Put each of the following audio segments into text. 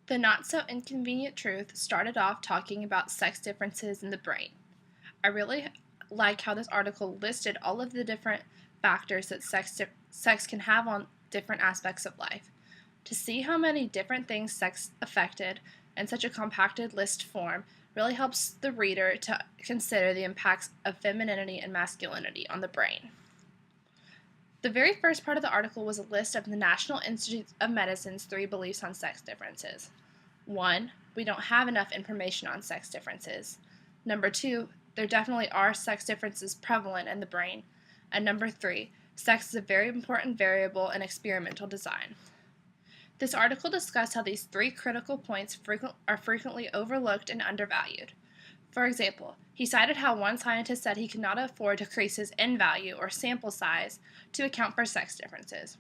The not-so-inconvenient truth started off talking about sex differences in the brain. I really like how this article listed all of the different factors that sex can have on different aspects of life. To see how many different things sex affected in such a compacted list form really helps the reader to consider the impacts of femininity and masculinity on the brain. The very first part of the article was a list of the National Institute of Medicine's 3 beliefs on sex differences. 1. We don't have enough information on sex differences. Number 2. There definitely are sex differences prevalent in the brain. And number 3. Sex is a very important variable in experimental design. This article discussed how these 3 critical points are frequently overlooked and undervalued. For example, he cited how one scientist said he could not afford to increase his N value or sample size to account for sex differences.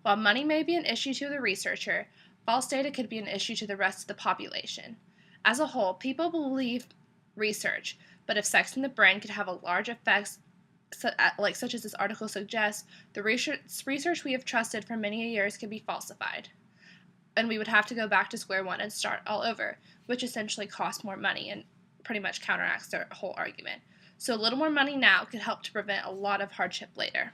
While money may be an issue to the researcher, false data could be an issue to the rest of the population. As a whole, people believe research, but if sex in the brain could have a large effects such as this article suggests, the research we have trusted for many years could be falsified. And we would have to go back to square one and start all over, which essentially costs more money and pretty much counteracts their whole argument. So a little more money now could help to prevent a lot of hardship later.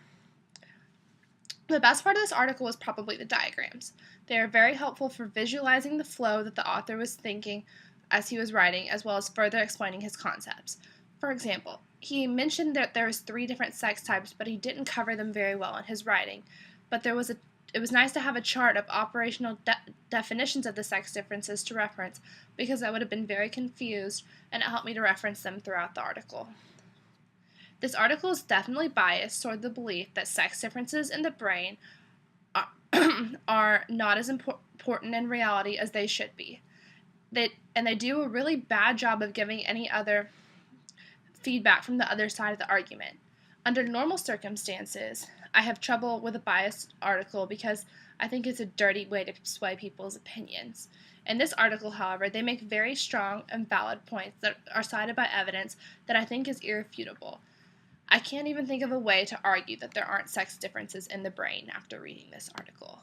The best part of this article was probably the diagrams. They are very helpful for visualizing the flow that the author was thinking as he was writing, as well as further explaining his concepts. For example, he mentioned that there was 3 different sex types, but he didn't cover them very well in his writing. But it was nice to have a chart of operational definitions of the sex differences to reference, because I would have been very confused, and it helped me to reference them throughout the article. This article is definitely biased toward the belief that sex differences in the brain are not as important in reality as they should be. They do a really bad job of giving any other feedback from the other side of the argument. Under normal circumstances, I have trouble with a biased article because I think it's a dirty way to sway people's opinions. In this article, however, they make very strong and valid points that are cited by evidence that I think is irrefutable. I can't even think of a way to argue that there aren't sex differences in the brain after reading this article.